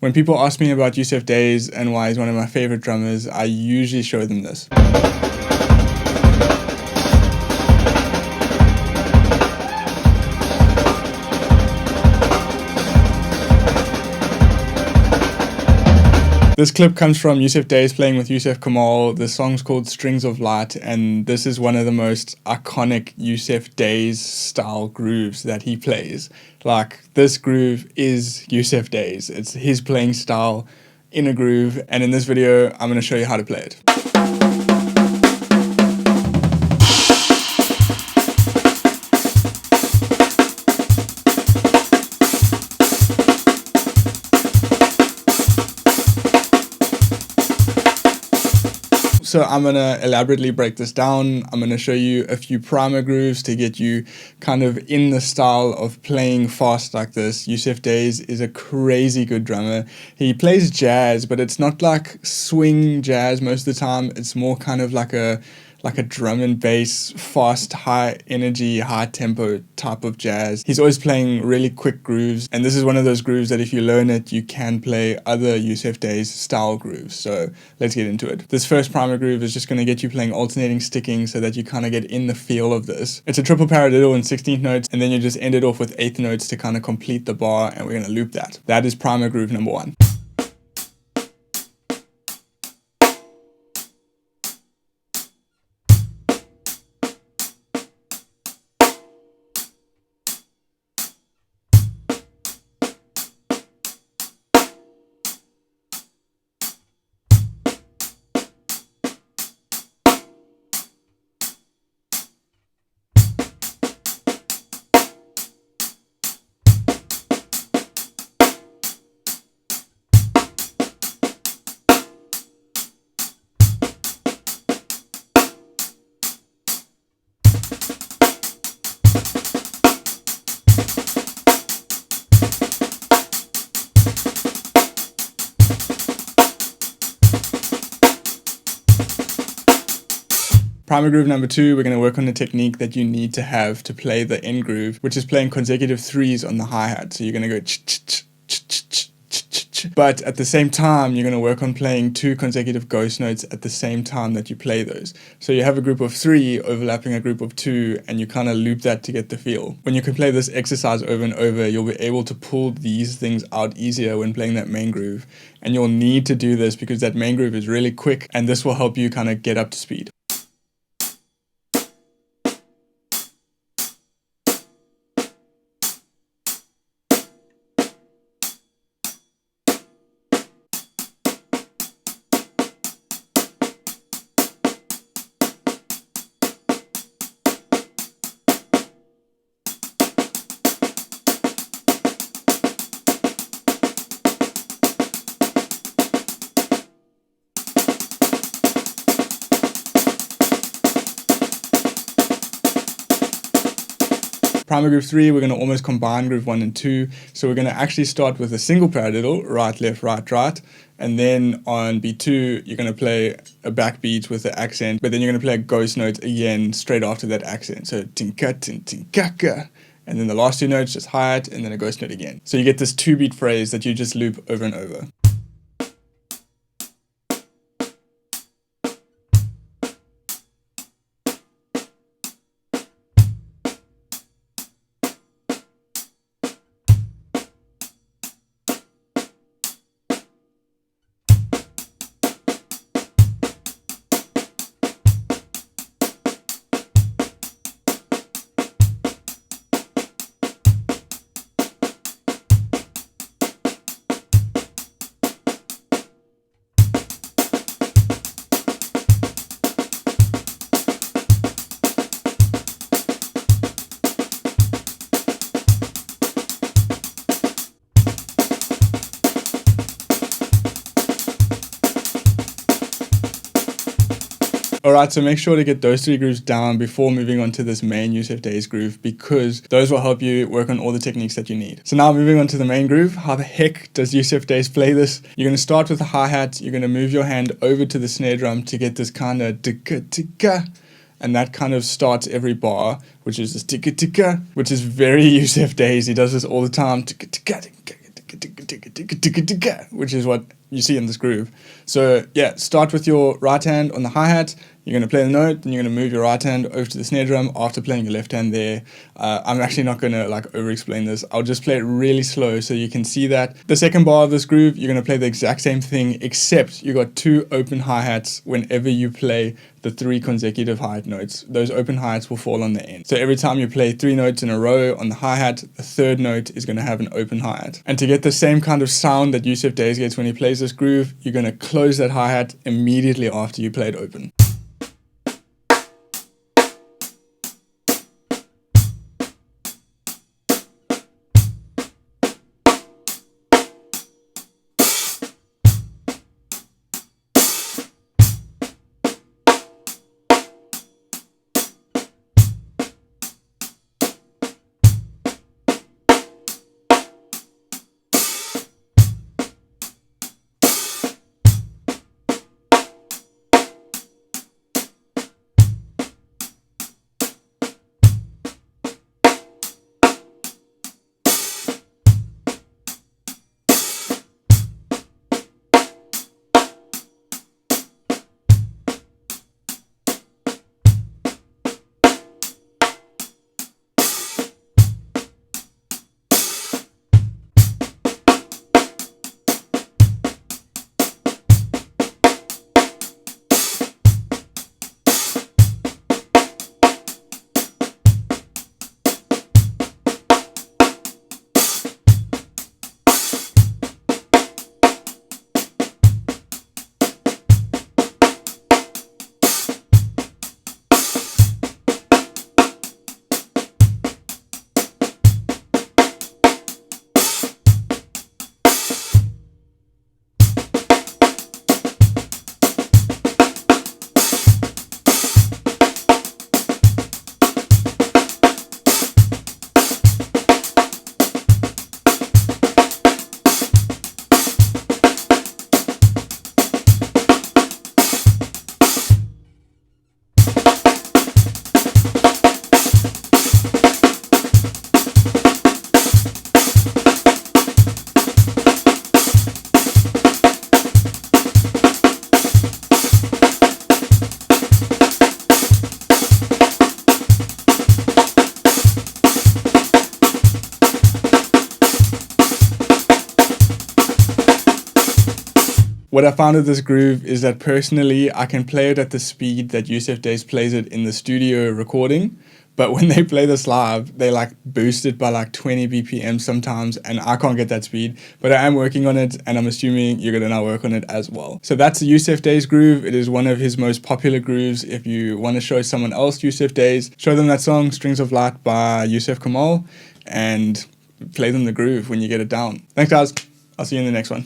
When people ask me about Yussef Days and why he's one of my favorite drummers, I usually show them this. This clip comes from Yussef Days playing with Yussef Kamal. The song's called Strings of Light, and this is one of the most iconic Yussef Days style grooves that he plays. Like, this groove is Yussef Days. It's his playing style in a groove, and in this video, I'm going to show you how to play it. So I'm going to elaborately break this down. I'm going to show you a few primer grooves to get you kind of in the style of playing fast like this. Yussef Days is a crazy good drummer. He plays jazz, but it's not like swing jazz most of the time. It's more kind of like a drum and bass, fast, high energy, high tempo type of jazz. He's always playing really quick grooves, and this is one of those grooves that if you learn it, you can play other Yussef Days style grooves. So let's get into it. This first primer groove is just going to get you playing alternating sticking so that you kind of get in the feel of this. It's a triple paradiddle in 16th notes, and then you just end it off with 8th notes to kind of complete the bar, and we're going to loop that. That is primer groove number 1. Primer groove number 2, we're going to work on the technique that you need to have to play the end groove, which is playing consecutive 3s on the hi-hat. So you're going to go ch-ch-ch-ch-ch-ch-ch, but at the same time, you're going to work on playing 2 consecutive ghost notes at the same time that you play those. So you have a group of 3 overlapping a group of 2, and you kind of loop that to get the feel. When you can play this exercise over and over, you'll be able to pull these things out easier when playing that main groove. And you'll need to do this because that main groove is really quick, and this will help you kind of get up to speed. Primer groove 3, we're going to almost combine groove 1 and 2. So we're going to actually start with a single paradiddle, right, left, right, right. And then on beat 2, you're going to play a backbeat with the accent, but then you're going to play a ghost note again straight after that accent. So tinka, tin, tinkaka. And then the last 2 notes, just hi-hat, and then a ghost note again. So you get this 2-beat phrase that you just loop over and over. Alright, so make sure to get those 3 grooves down before moving on to this main Yussef Days groove, because those will help you work on all the techniques that you need. So now moving on to the main groove, how the heck does Yussef Days play this? You're going to start with the hi-hat, you're going to move your hand over to the snare drum to get this kind of ticka-ticka, and that kind of starts every bar, which is this ticka-ticka, which is very Yussef Days. He does this all the time, ticka-ticka, ticka-ticka. which is what you see in this groove. So yeah, start with your right hand on the hi-hat. You're going to play the note, then you're going to move your right hand over to the snare drum after playing your left hand there. I'm actually not going to like over-explain this. I'll just play it really slow so you can see that. The second bar of this groove, you're going to play the exact same thing, except you got 2 open hi-hats whenever you play the 3 consecutive hi-hat notes. Those open hi-hats will fall on the end. So every time you play 3 notes in a row on the hi-hat, the third note is going to have an open hi-hat. And to get the same kind of sound that Yussef Days gets when he plays this groove, you're going to close that hi-hat immediately after you play it open. What I found with this groove is that personally, I can play it at the speed that Yussef Days plays it in the studio recording. But when they play this live, they like boost it by like 20 BPM sometimes, and I can't get that speed. But I am working on it, and I'm assuming you're going to now work on it as well. So that's the Yussef Days groove. It is one of his most popular grooves. If you want to show someone else Yussef Days, show them that song, Strings of Light by Yussef Kamal, and play them the groove when you get it down. Thanks guys. I'll see you in the next one.